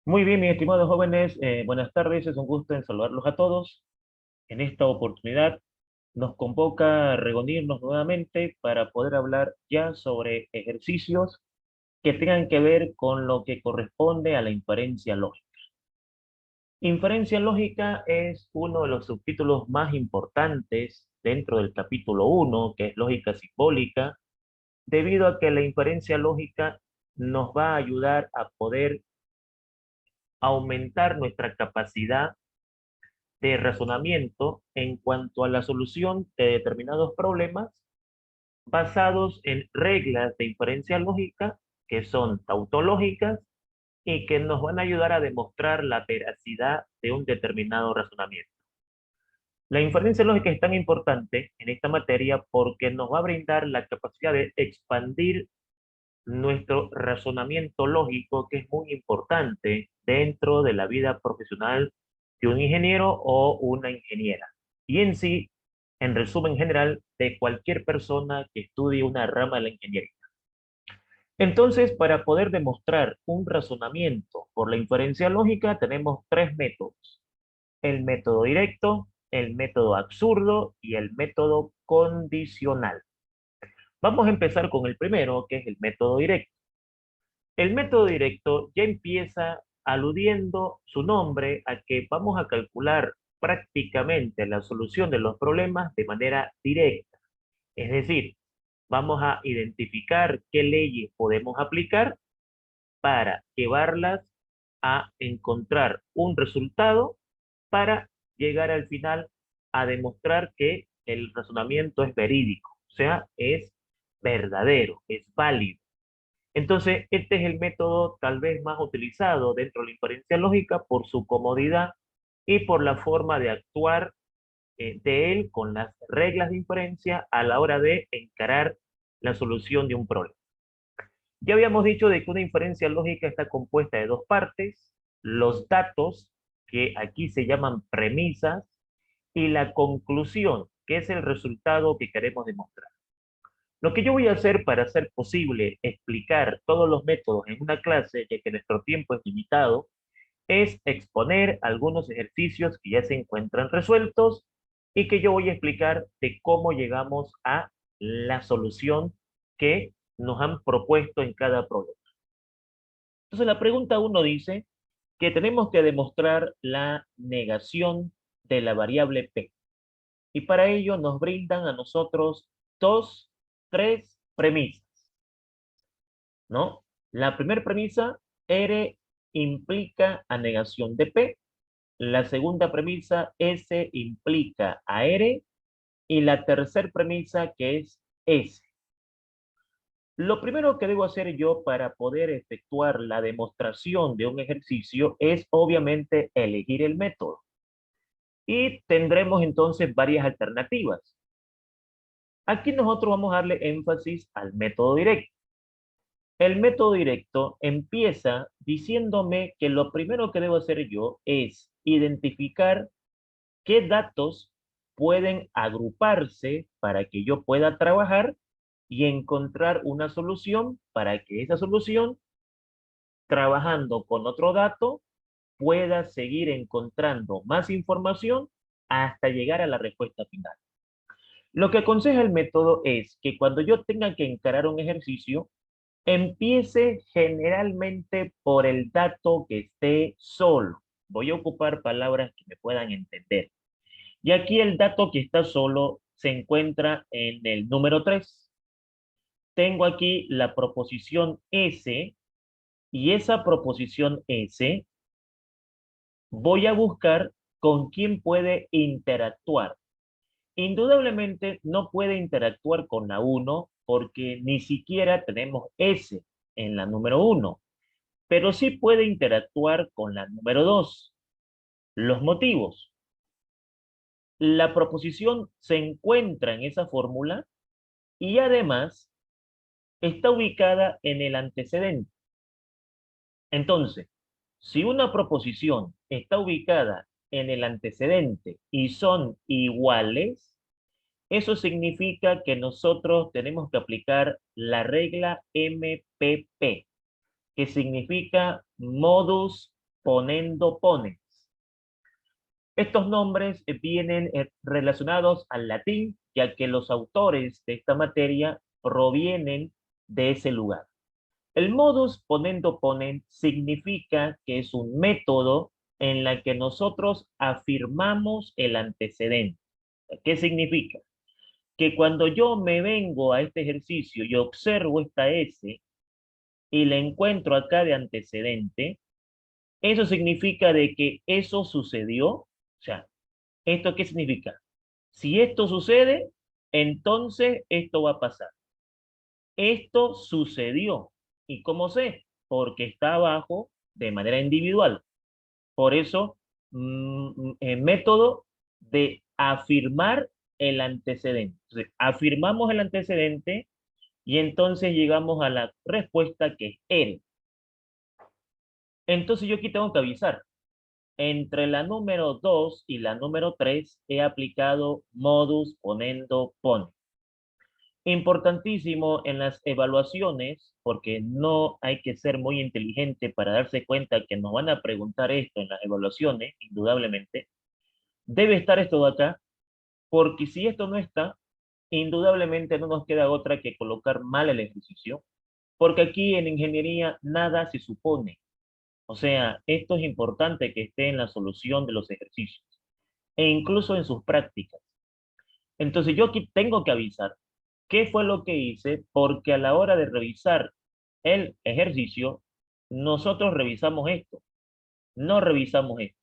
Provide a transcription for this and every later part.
Muy bien, mis estimados jóvenes, buenas tardes, es un gusto en saludarlos a todos. En esta oportunidad nos convoca a reunirnos nuevamente para poder hablar ya sobre ejercicios que tengan que ver con lo que corresponde a la inferencia lógica. Inferencia lógica es uno de los subtítulos más importantes dentro del capítulo 1, que es lógica simbólica, debido a que la inferencia lógica nos va a ayudar a poder aumentar nuestra capacidad de razonamiento en cuanto a la solución de determinados problemas basados en reglas de inferencia lógica que son tautológicas y que nos van a ayudar a demostrar la veracidad de un determinado razonamiento. La inferencia lógica es tan importante en esta materia porque nos va a brindar la capacidad de expandir nuestro razonamiento lógico, que es muy importante dentro de la vida profesional de un ingeniero o una ingeniera. Y en sí, en resumen general, de cualquier persona que estudie una rama de la ingeniería. Entonces, para poder demostrar un razonamiento por la inferencia lógica, tenemos tres métodos: el método directo, el método absurdo y el método condicional. Vamos a empezar con el primero, que es el método directo. El método directo ya empieza aludiendo su nombre a que vamos a calcular prácticamente la solución de los problemas de manera directa. Es decir, vamos a identificar qué leyes podemos aplicar para llevarlas a encontrar un resultado para llegar al final a demostrar que el razonamiento es verídico, o sea, es verdadero, es válido. Entonces, este es el método tal vez más utilizado dentro de la inferencia lógica por su comodidad y por la forma de actuar de él con las reglas de inferencia a la hora de encarar la solución de un problema. Ya habíamos dicho de que una inferencia lógica está compuesta de dos partes: los datos, que aquí se llaman premisas, y la conclusión, que es el resultado que queremos demostrar. Lo que yo voy a hacer para hacer posible explicar todos los métodos en una clase, ya que nuestro tiempo es limitado, es exponer algunos ejercicios que ya se encuentran resueltos y que yo voy a explicar de cómo llegamos a la solución que nos han propuesto en cada problema. Entonces la pregunta uno dice que tenemos que demostrar la negación de la variable P. Y para ello nos brindan a nosotros tres premisas, ¿no? La primera premisa, R implica a negación de P. La segunda premisa, S implica a R. Y la tercera premisa, que es S. Lo primero que debo hacer yo para poder efectuar la demostración de un ejercicio es obviamente elegir el método. Y tendremos entonces varias alternativas. Aquí nosotros vamos a darle énfasis al método directo. El método directo empieza diciéndome que lo primero que debo hacer yo es identificar qué datos pueden agruparse para que yo pueda trabajar y encontrar una solución para que esa solución, trabajando con otro dato, pueda seguir encontrando más información hasta llegar a la respuesta final. Lo que aconseja el método es que cuando yo tenga que encarar un ejercicio, empiece generalmente por el dato que esté solo. Voy a ocupar palabras que me puedan entender. Y aquí el dato que está solo se encuentra en el número 3. Tengo aquí la proposición S, y esa proposición S voy a buscar con quién puede interactuar. Indudablemente no puede interactuar con la 1 porque ni siquiera tenemos S en la número 1, pero sí puede interactuar con la número 2. Los motivos: la proposición se encuentra en esa fórmula y además está ubicada en el antecedente. Entonces, si una proposición está ubicada en el antecedente y son iguales, eso significa que nosotros tenemos que aplicar la regla MPP, que significa modus ponendo, pones. Estos nombres vienen relacionados al latín, ya que los autores de esta materia provienen de ese lugar. El modus ponendo ponen significa que es un método en la que nosotros afirmamos el antecedente. ¿Qué significa? Que cuando yo me vengo a este ejercicio y observo esta S y la encuentro acá de antecedente, eso significa de que eso sucedió. O sea, ¿esto qué significa? Si esto sucede, entonces esto va a pasar. Esto sucedió. ¿Y cómo sé? Porque está abajo de manera individual. Por eso, el método de afirmar el antecedente. Entonces, afirmamos el antecedente y entonces llegamos a la respuesta que es él. Entonces yo aquí tengo que avisar. Entre la número 2 y la número 3 he aplicado modus ponendo pone. Importantísimo en las evaluaciones, porque no hay que ser muy inteligente para darse cuenta que nos van a preguntar esto en las evaluaciones, indudablemente. Debe estar esto de acá, porque si esto no está, indudablemente no nos queda otra que colocar mal el ejercicio, porque aquí en ingeniería nada se supone. O sea, esto es importante que esté en la solución de los ejercicios e incluso en sus prácticas. Entonces yo aquí tengo que avisar qué fue lo que hice, porque a la hora de revisar el ejercicio, nosotros revisamos esto, no revisamos esto.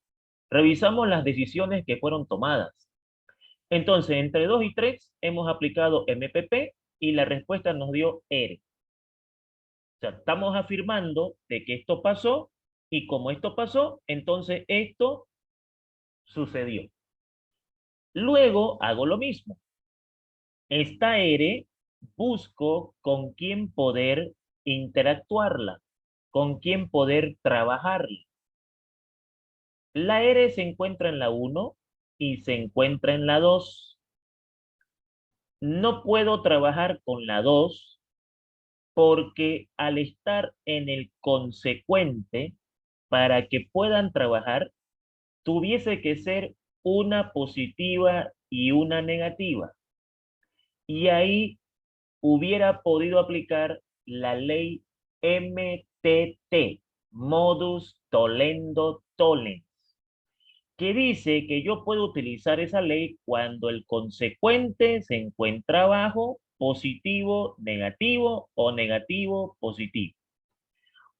Revisamos las decisiones que fueron tomadas. Entonces, entre 2 y 3 hemos aplicado MPP y la respuesta nos dio R. O sea, estamos afirmando de que esto pasó y como esto pasó, entonces esto sucedió. Luego hago lo mismo. Esta R busco con quién poder interactuarla, con quién poder trabajarla. La R se encuentra en la 1 y se encuentra en la 2. No puedo trabajar con la 2 porque al estar en el consecuente, para que puedan trabajar, tuviese que ser una positiva y una negativa. Y ahí hubiera podido aplicar la ley MTT, Modus Tollendo Tollens, que dice que yo puedo utilizar esa ley cuando el consecuente se encuentra abajo, positivo, negativo o negativo, positivo.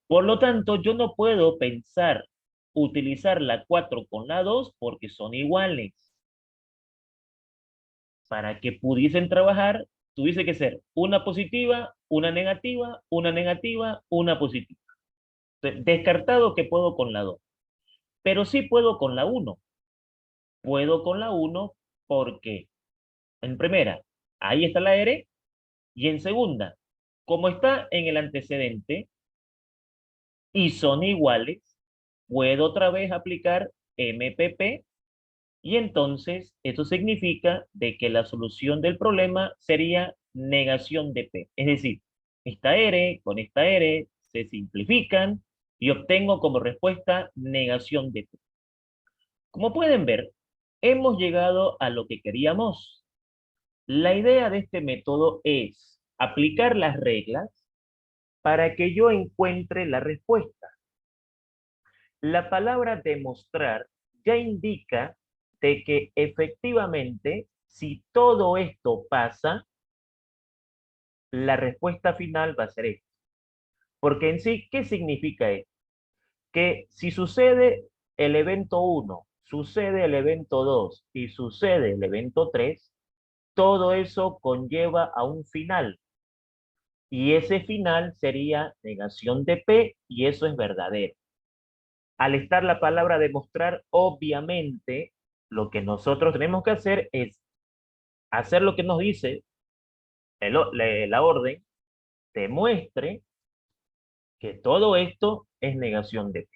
Por lo tanto, yo no puedo pensar utilizar la 4 con la 2 porque son iguales. Para que pudiesen trabajar, tuviese que ser una positiva, una negativa, una negativa, una positiva. Descartado que puedo con la 2. Pero sí puedo con la 1. Puedo con la 1 porque, en primera, ahí está la R, y en segunda, como está en el antecedente y son iguales, puedo otra vez aplicar MPP. Y entonces, eso significa de que la solución del problema sería negación de P. Es decir, esta R con esta R se simplifican y obtengo como respuesta negación de P. Como pueden ver, hemos llegado a lo que queríamos. La idea de este método es aplicar las reglas para que yo encuentre la respuesta. La palabra demostrar ya indica de que efectivamente, si todo esto pasa, la respuesta final va a ser esto. Porque en sí, ¿qué significa esto? Que si sucede el evento 1, sucede el evento 2 y sucede el evento 3, todo eso conlleva a un final. Y ese final sería negación de P y eso es verdadero. Al estar la palabra demostrar, obviamente, lo que nosotros tenemos que hacer es hacer lo que nos dice la orden, demuestre que todo esto es negación de P.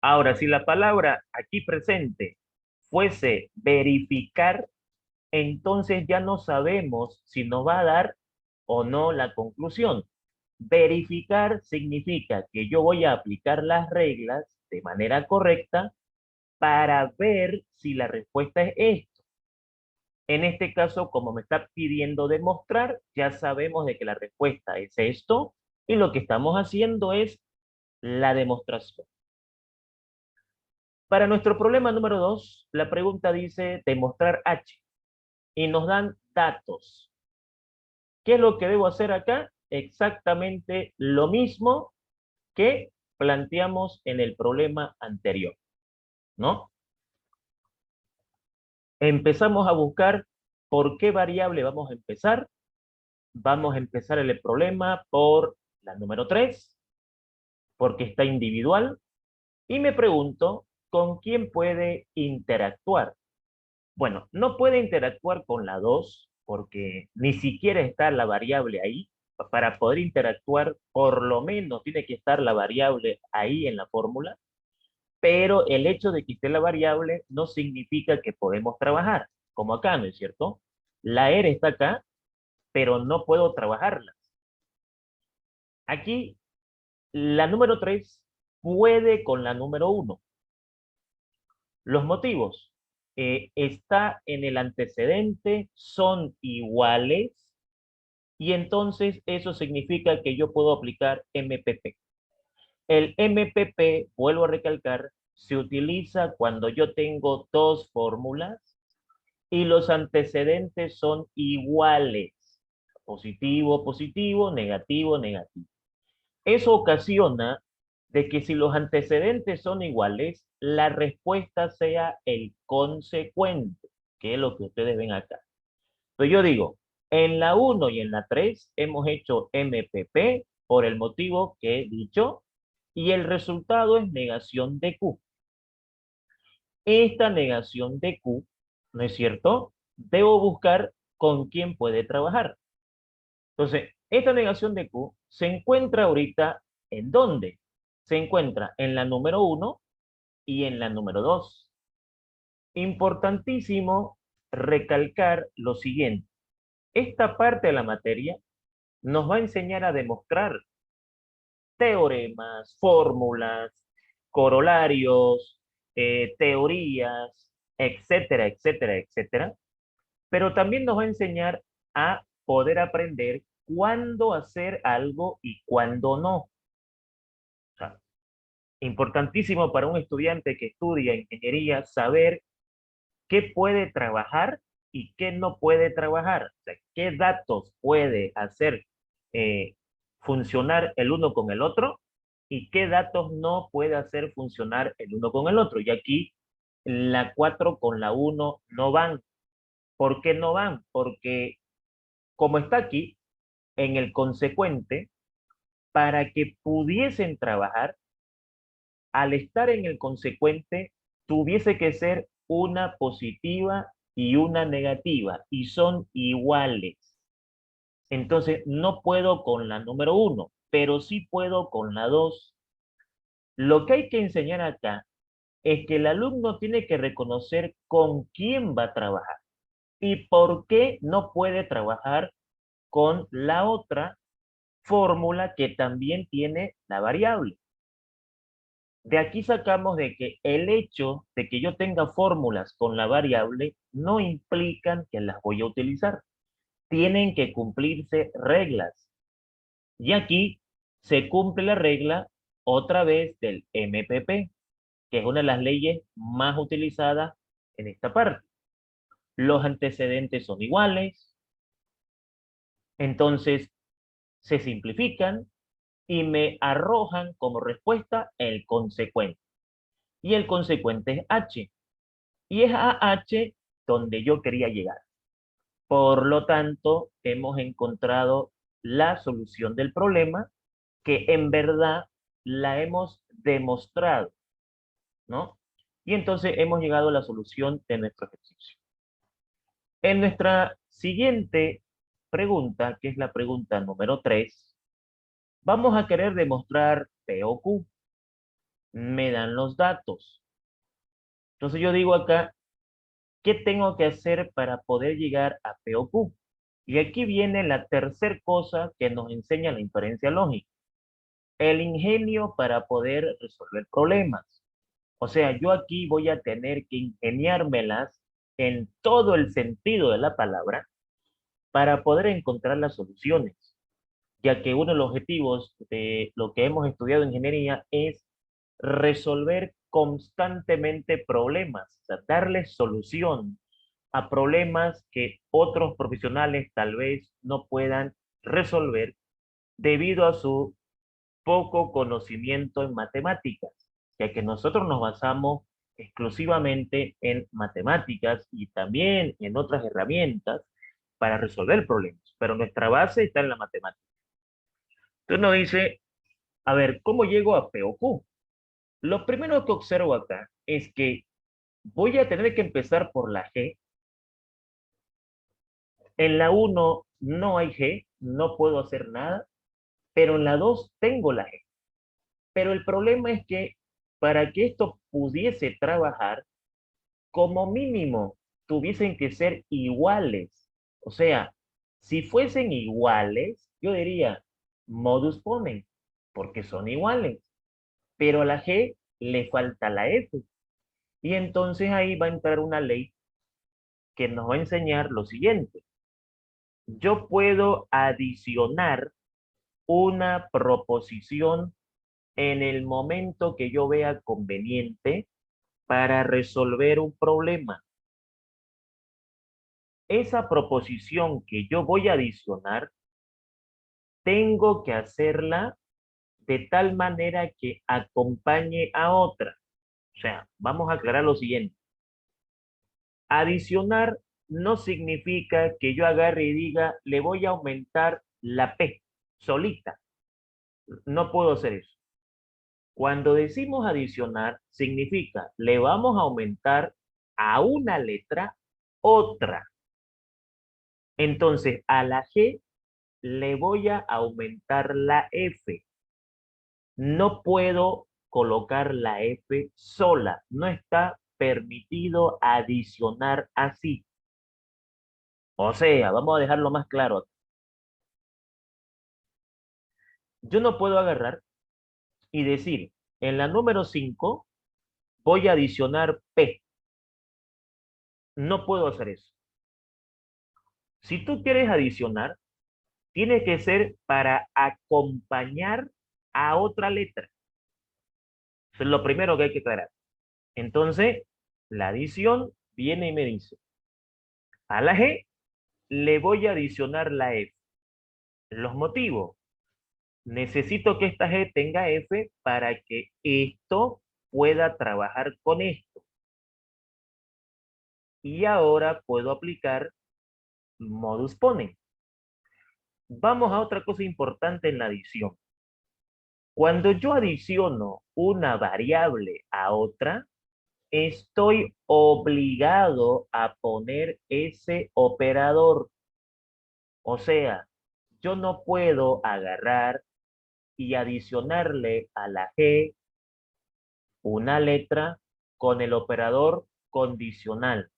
Ahora, si la palabra aquí presente fuese verificar, entonces ya no sabemos si nos va a dar o no la conclusión. Verificar significa que yo voy a aplicar las reglas de manera correcta para ver si la respuesta es esto. En este caso, como me está pidiendo demostrar, ya sabemos de que la respuesta es esto y lo que estamos haciendo es la demostración. Para nuestro problema número 2, la pregunta dice demostrar H y nos dan datos. ¿Qué es lo que debo hacer acá? Exactamente lo mismo que planteamos en el problema anterior, ¿no? Empezamos a buscar por qué variable vamos a empezar. Vamos a empezar el problema por la número 3, porque está individual. Y me pregunto, ¿con quién puede interactuar? Bueno, no puede interactuar con la 2 porque ni siquiera está la variable ahí. Para poder interactuar, por lo menos tiene que estar la variable ahí en la fórmula, pero el hecho de que esté la variable no significa que podemos trabajar, como acá, ¿no es cierto? La R está acá, pero no puedo trabajarla. Aquí, la número 3 puede con la número 1. Los motivos. Está en el antecedente, son iguales, y entonces eso significa que yo puedo aplicar MPP. El MPP, vuelvo a recalcar, se utiliza cuando yo tengo dos fórmulas y los antecedentes son iguales. Positivo, positivo, negativo, negativo. Eso ocasiona de que si los antecedentes son iguales, la respuesta sea el consecuente, que es lo que ustedes ven acá. Entonces yo digo, en la 1 y en la 3 hemos hecho MPP por el motivo que he dicho, y el resultado es negación de Q. Esta negación de Q, ¿no es cierto? Debo buscar con quién puede trabajar. Entonces, esta negación de Q se encuentra ahorita, ¿en dónde? Se encuentra en la número 1 y en la número 2. Importantísimo recalcar lo siguiente. Esta parte de la materia nos va a enseñar a demostrar teoremas, fórmulas, corolarios, teorías, etcétera, etcétera, etcétera. Pero también nos va a enseñar a poder aprender cuándo hacer algo y cuándo no. O sea, importantísimo para un estudiante que estudia ingeniería saber qué puede trabajar y qué no puede trabajar. O sea, qué datos puede hacer eh, funcionar el uno con el otro y qué datos no puede hacer funcionar el uno con el otro. Y aquí la 4 con la 1 no van. ¿Por qué no van? Porque como está aquí, en el consecuente, para que pudiesen trabajar, al estar en el consecuente, tuviese que ser una positiva y una negativa, y son iguales. Entonces, no puedo con la número 1, pero sí puedo con la 2. Lo que hay que enseñar acá es que el alumno tiene que reconocer con quién va a trabajar y por qué no puede trabajar con la otra fórmula que también tiene la variable. De aquí sacamos de que el hecho de que yo tenga fórmulas con la variable no implican que las voy a utilizar. Tienen que cumplirse reglas. Y aquí se cumple la regla otra vez del MPP, que es una de las leyes más utilizadas en esta parte. Los antecedentes son iguales, entonces se simplifican y me arrojan como respuesta el consecuente. Y el consecuente es H. Y es a H donde yo quería llegar. Por lo tanto, hemos encontrado la solución del problema que en verdad la hemos demostrado, ¿no? Y entonces hemos llegado a la solución de nuestro ejercicio. En nuestra siguiente pregunta, que es la pregunta número 3, vamos a querer demostrar P o Q. Me dan los datos. Entonces yo digo acá, ¿qué tengo que hacer para poder llegar a P o Q? Y aquí viene la tercera cosa que nos enseña la inferencia lógica, el ingenio para poder resolver problemas. O sea, yo aquí voy a tener que ingeniármelas en todo el sentido de la palabra para poder encontrar las soluciones, ya que uno de los objetivos de lo que hemos estudiado en ingeniería es resolver constantemente problemas, o sea, darle solución a problemas que otros profesionales tal vez no puedan resolver debido a su poco conocimiento en matemáticas, ya que nosotros nos basamos exclusivamente en matemáticas y también en otras herramientas para resolver problemas, pero nuestra base está en la matemática. Entonces nos dice, a ver, ¿cómo llego a P o Q? Lo primero que observo acá es que voy a tener que empezar por la G. En la uno no hay G, no puedo hacer nada, pero en la 2 tengo la G. Pero el problema es que para que esto pudiese trabajar, como mínimo tuviesen que ser iguales. O sea, si fuesen iguales, yo diría modus ponens, porque son iguales. Pero a la G le falta la F. Y entonces ahí va a entrar una ley que nos va a enseñar lo siguiente. Yo puedo adicionar una proposición en el momento que yo vea conveniente para resolver un problema. Esa proposición que yo voy a adicionar, tengo que hacerla de tal manera que acompañe a otra. O sea, vamos a aclarar lo siguiente. Adicionar no significa que yo agarre y diga, le voy a aumentar la P solita. No puedo hacer eso. Cuando decimos adicionar, significa le vamos a aumentar a una letra otra. Entonces, a la G le voy a aumentar la F. No puedo colocar la F sola. No está permitido adicionar así. O sea, vamos a dejarlo más claro. Yo no puedo agarrar y decir, en la número 5 voy a adicionar P. No puedo hacer eso. Si tú quieres adicionar, tiene que ser para acompañar a otra letra. Eso es lo primero que hay que aclarar. Entonces, la adición viene y me dice, a la G le voy a adicionar la F. Los motivos. Necesito que esta G tenga F para que esto pueda trabajar con esto. Y ahora puedo aplicar modus ponens. Vamos a otra cosa importante en la adición. Cuando yo adiciono una variable a otra, estoy obligado a poner ese operador. O sea, yo no puedo agarrar y adicionarle a la G una letra con el operador condicional.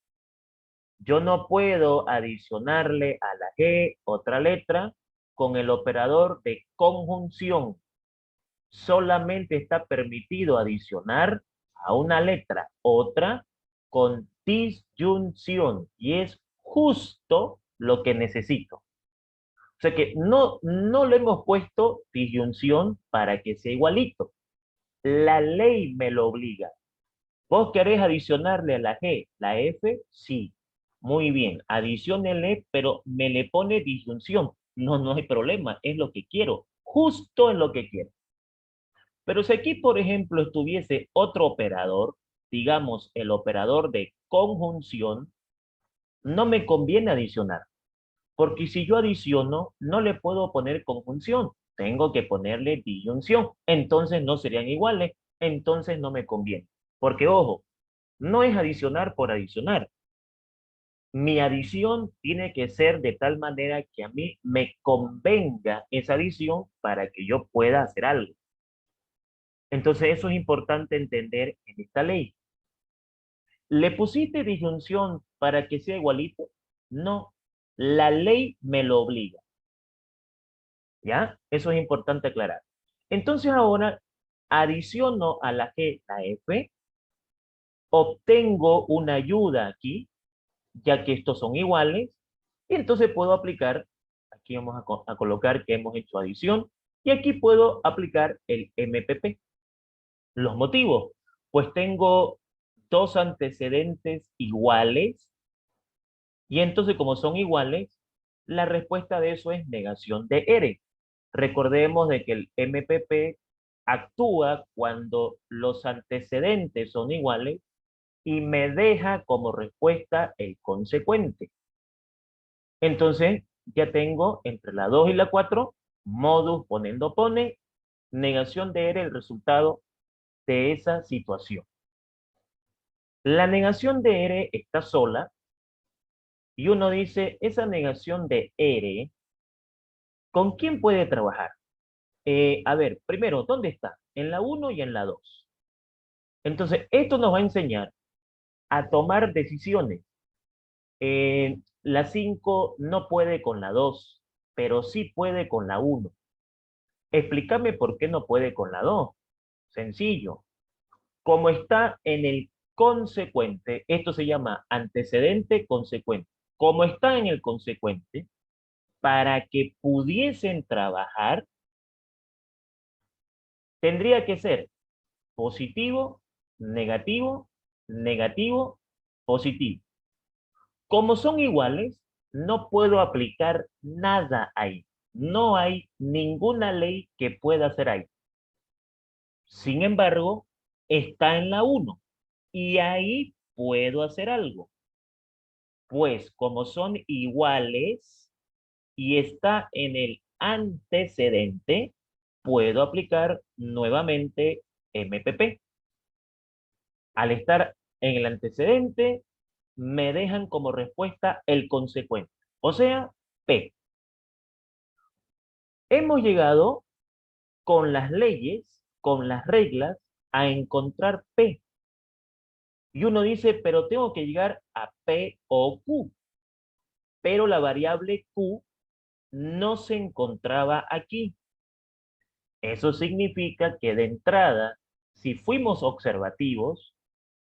Yo no puedo adicionarle a la G otra letra con el operador de conjunción. Solamente está permitido adicionar a una letra otra con disyunción y es justo lo que necesito. O sea que no le hemos puesto disyunción para que sea igualito. La ley me lo obliga. ¿Vos querés adicionarle a la G la F? Sí. Muy bien, adiciónele, pero me le pone disyunción. No, no hay problema, es lo que quiero. Justo es lo que quiero. Pero si aquí, por ejemplo, estuviese otro operador, digamos el operador de conjunción, no me conviene adicionar, porque si yo adiciono, no le puedo poner conjunción, tengo que ponerle disyunción, entonces no serían iguales, entonces no me conviene. Porque ojo, no es adicionar por adicionar. Mi adición tiene que ser de tal manera que a mí me convenga esa adición para que yo pueda hacer algo. Entonces eso es importante entender en esta ley. ¿Le pusiste disyunción para que sea igualito? No. La ley me lo obliga, ¿ya? Eso es importante aclarar. Entonces ahora adiciono a la G la F, obtengo una ayuda aquí, ya que estos son iguales, y entonces puedo aplicar, aquí vamos a colocar que hemos hecho adición, y aquí puedo aplicar el MPP. Los motivos, pues tengo dos antecedentes iguales, y entonces como son iguales, la respuesta de eso es negación de R. Recordemos de que el MPP actúa cuando los antecedentes son iguales y me deja como respuesta el consecuente. Entonces, ya tengo entre la 2 y la 4, modus ponendo pone, negación de R el resultado de esa situación. La negación de R está sola y uno dice, esa negación de R, ¿con quién puede trabajar? A ver, primero, ¿dónde está? En la 1 y en la 2. Entonces, esto nos va a enseñar a tomar decisiones. La 5 no puede con la 2, pero sí puede con la 1. Explícame por qué no puede con la 2. Sencillo. Como está en el consecuente, esto se llama antecedente consecuente. Como está en el consecuente, para que pudiesen trabajar, tendría que ser positivo, negativo, negativo, positivo. Como son iguales, no puedo aplicar nada ahí. No hay ninguna ley que pueda hacer ahí. Sin embargo, está en la 1 y ahí puedo hacer algo. Pues como son iguales y está en el antecedente, puedo aplicar nuevamente MPP. Al estar en el antecedente, me dejan como respuesta el consecuente, o sea, P. Hemos llegado con las leyes, con las reglas, a encontrar P. Y uno dice, pero tengo que llegar a P o Q. Pero la variable Q no se encontraba aquí. Eso significa que de entrada, si fuimos observativos,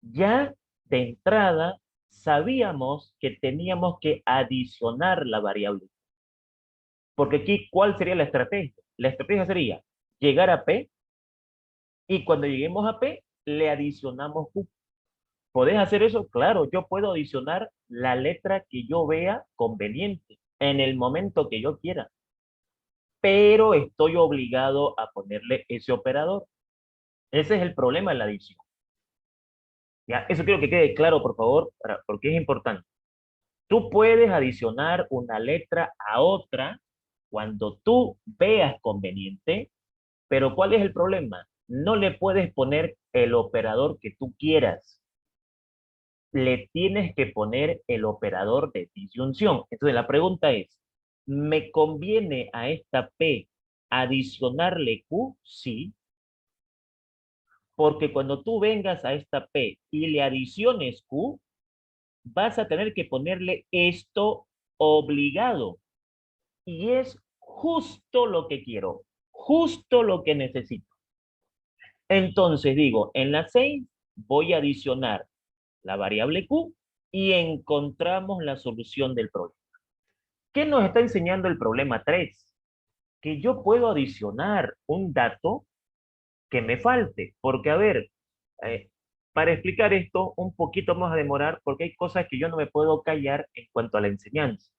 ya de entrada sabíamos que teníamos que adicionar la variable. Porque aquí, ¿cuál sería la estrategia? La estrategia sería llegar a P y cuando lleguemos a P, le adicionamos Q. ¿Podés hacer eso? Claro, yo puedo adicionar la letra que yo vea conveniente en el momento que yo quiera, pero estoy obligado a ponerle ese operador. Ese es el problema de la adición. ¿Ya? Eso quiero que quede claro, por favor, porque es importante. Tú puedes adicionar una letra a otra cuando tú veas conveniente, pero ¿cuál es el problema? No le puedes poner el operador que tú quieras. Le tienes que poner el operador de disyunción. Entonces la pregunta es, ¿me conviene a esta P adicionarle Q? Sí, porque cuando tú vengas a esta P y le adiciones Q, vas a tener que ponerle esto obligado. Y es justo lo que quiero, justo lo que necesito. Entonces digo, en la 6 voy a adicionar la variable Q y encontramos la solución del problema. ¿Qué nos está enseñando el problema 3? Que yo puedo adicionar un dato que me falte. Porque, a ver, eh, para explicar esto, un poquito vamos a demorar porque hay cosas que yo no me puedo callar en cuanto a la enseñanza.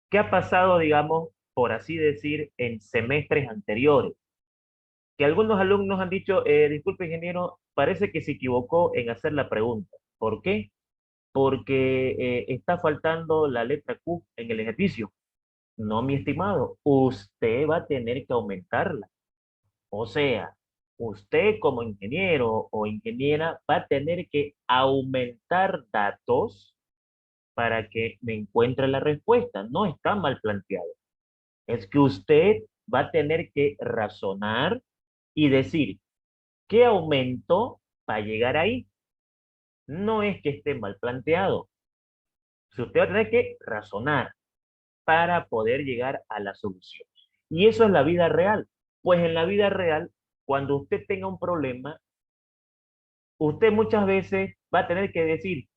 ¿Qué ha pasado, digamos, por así decir, en semestres anteriores? Que algunos alumnos han dicho, disculpe, ingeniero, parece que se equivocó en hacer la pregunta. ¿Por qué? Porque está faltando la letra Q en el ejercicio. No, mi estimado, usted va a tener que aumentarla. O sea, usted como ingeniero o ingeniera va a tener que aumentar datos para que me encuentre la respuesta. No está mal planteado. Es que usted va a tener que razonar y decir, ¿qué aumento para llegar ahí? No es que esté mal planteado, Si usted va a tener que razonar para poder llegar a la solución. Y eso es la vida real. Pues en la vida real, cuando usted tenga un problema, usted muchas veces va a tener que decir,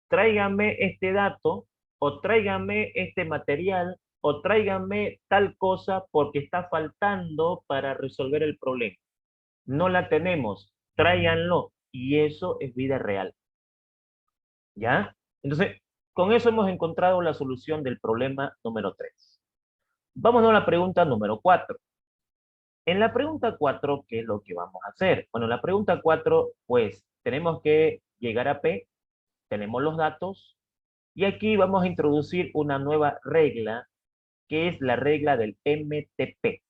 tráigame este dato, o tráigame este material, o tráigame tal cosa porque está faltando para resolver el problema. No la tenemos, tráiganlo. Y eso es vida real. ¿Ya? Entonces, con eso hemos encontrado la solución del problema número 3. Vámonos a la pregunta número 4. En la pregunta 4, ¿qué es lo que vamos a hacer? Bueno, la pregunta 4, pues tenemos que llegar a P, tenemos los datos, y aquí vamos a introducir una nueva regla, que es la regla del MTP.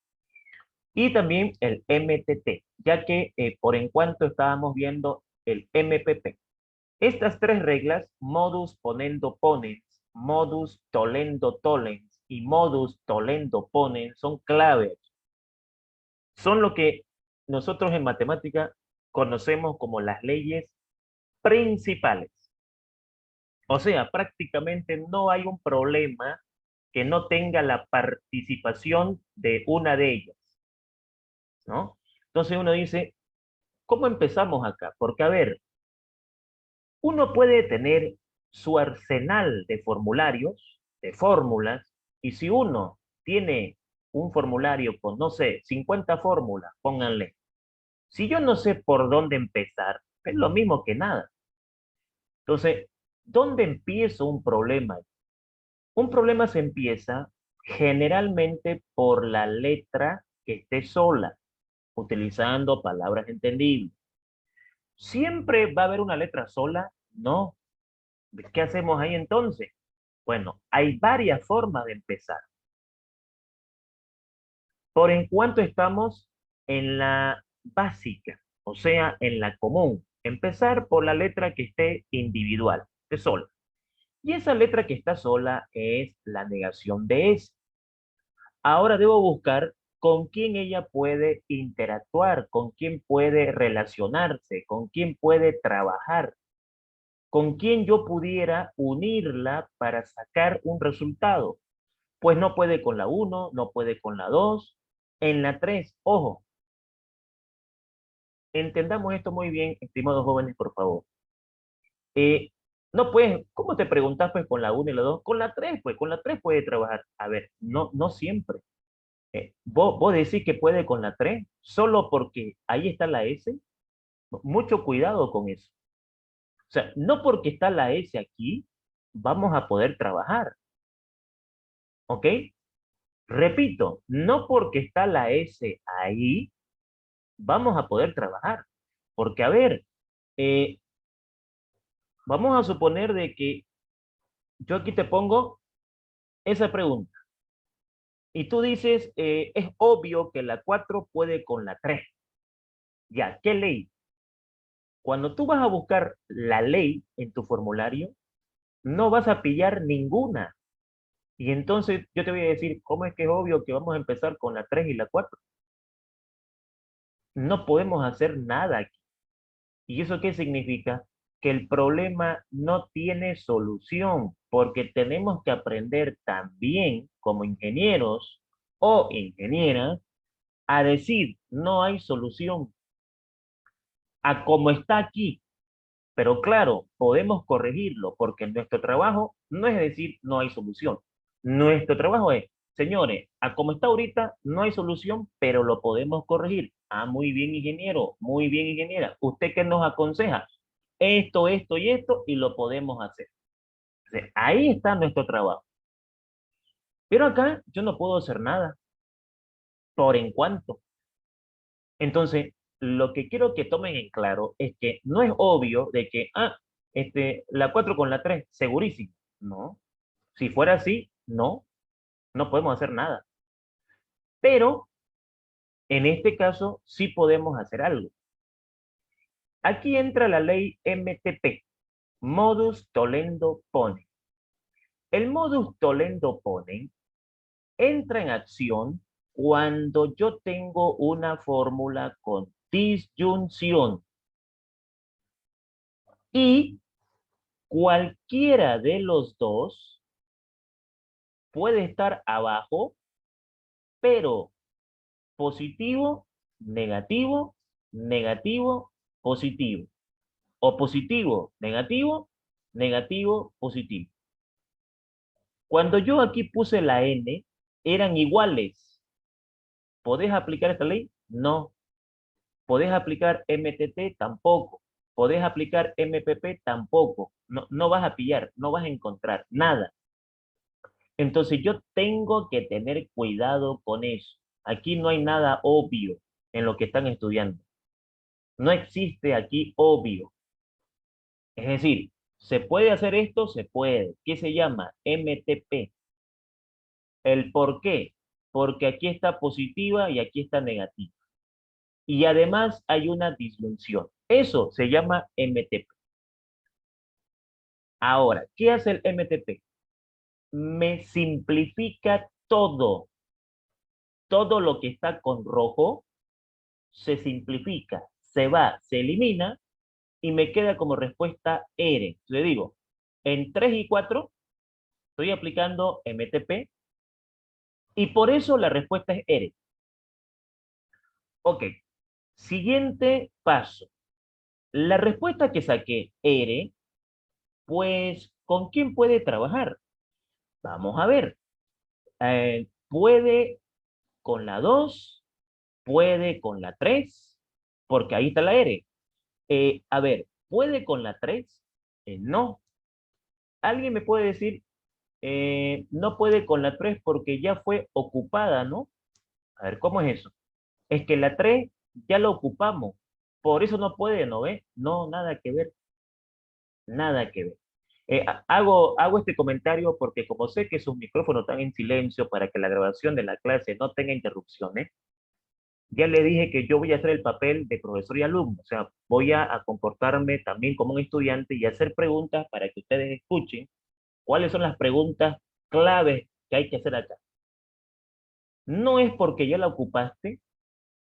Y también el MTT, ya que por en cuanto estábamos viendo el MPP. Estas tres reglas, modus ponendo ponens, modus tollendo tollens y modus tollendo ponens, son claves. Son lo que nosotros en matemática conocemos como las leyes principales. O sea, prácticamente no hay un problema que no tenga la participación de una de ellas, ¿no? Entonces uno dice, ¿cómo empezamos acá? Porque, a ver, uno puede tener su arsenal de formularios, de fórmulas, y si uno tiene un formulario con, no sé, 50 fórmulas, pónganle. Si yo no sé por dónde empezar, es lo mismo que nada. Entonces, ¿dónde empieza un problema? Un problema se empieza generalmente por la letra que esté sola, utilizando palabras entendibles. ¿Siempre va a haber una letra sola? No. ¿Qué hacemos ahí entonces? Bueno, hay varias formas de empezar. Por en cuanto estamos en la básica, o sea, en la común. Empezar por la letra que esté individual, de sola. Y esa letra que está sola es la negación de S. Ahora debo buscar con quién ella puede interactuar, con quién puede relacionarse, con quién puede trabajar, con quién yo pudiera unirla para sacar un resultado. Pues no puede con la uno, no puede con la 2, en la 3. Ojo, entendamos esto muy bien, estimados jóvenes, por favor. Eh, no puedes, ¿cómo te preguntas pues con la uno y la 2? Con la 3, pues con la 3 puede trabajar. A ver, no siempre. Vos decís que puede con la 3 solo porque ahí está la S. Mucho cuidado con eso. O sea, no porque está la S aquí, vamos a poder trabajar. ¿Ok? Repito, no porque está la S ahí, vamos a poder trabajar. Porque, a ver, eh, vamos a suponer de que yo aquí te pongo esa pregunta. Y tú dices, es obvio que la 4 puede con la 3. Ya, ¿qué ley? Cuando tú vas a buscar la ley en tu formulario, no vas a pillar ninguna. Y entonces yo te voy a decir, ¿cómo es que es obvio que vamos a empezar con la 3 y la 4? No podemos hacer nada aquí. ¿Y eso qué significa? Que el problema no tiene solución, porque tenemos que aprender también como ingenieros o ingenieras a decir, no hay solución a como está aquí. Pero claro, podemos corregirlo, porque nuestro trabajo no es decir no hay solución. Nuestro trabajo es, señores, a como está ahorita, no hay solución, pero lo podemos corregir. Ah, muy bien, ingeniero, muy bien, ingeniera. ¿Usted qué nos aconseja? Esto y esto, y lo podemos hacer. O sea, ahí está nuestro trabajo. Pero acá yo no puedo hacer nada, por en cuanto. Entonces, lo que quiero que tomen en claro es que no es obvio de que, la 4 con la 3 segurísimo. No. Si fuera así, no podemos hacer nada. Pero en este caso sí podemos hacer algo. Aquí entra la ley MTP, modus tollendo ponen. El modus tollendo ponen entra en acción cuando yo tengo una fórmula con disyunción y Cualquiera de los dos puede estar abajo, pero positivo, negativo, negativo, positivo. O positivo, negativo, negativo, positivo. Cuando yo aquí puse la n, eran iguales. ¿Podés aplicar esta ley? No. ¿Podés aplicar MTT? Tampoco. ¿Podés aplicar MPP? Tampoco. No, no vas a pillar, no vas a encontrar nada. Entonces yo tengo que tener cuidado con eso. Aquí no hay nada obvio en lo que están estudiando. No existe aquí obvio. Es decir, ¿se puede hacer esto? Se puede. ¿Qué se llama? MTP. ¿El por qué? Porque aquí está positiva y aquí está negativa. Y además hay una disyunción. Eso se llama MTP. Ahora, ¿qué hace el MTP? Me simplifica todo. Todo lo que está con rojo se simplifica, se va, se elimina y me queda como respuesta R. Le digo, en 3 y 4 estoy aplicando MTP y por eso la respuesta es R. Ok, siguiente paso. La respuesta que saqué, R, pues, ¿con quién puede trabajar? Vamos a ver. Puede con la 2, puede con la 3, porque ahí está la R. A ver, ¿puede con la 3? No. ¿Alguien me puede decir, no puede con la 3 porque ya fue ocupada, ¿no? A ver, ¿cómo es eso? Es que la 3 ya la ocupamos. Por eso no puede, ¿no ve? No, nada que ver, nada que ver. Hago este comentario porque como sé que sus micrófonos están en silencio para que la grabación de la clase no tenga interrupciones, ya le dije que yo voy a hacer el papel de profesor y alumno, o sea, voy a comportarme también como un estudiante y hacer preguntas para que ustedes escuchen cuáles son las preguntas claves que hay que hacer acá. No es porque ya la ocupaste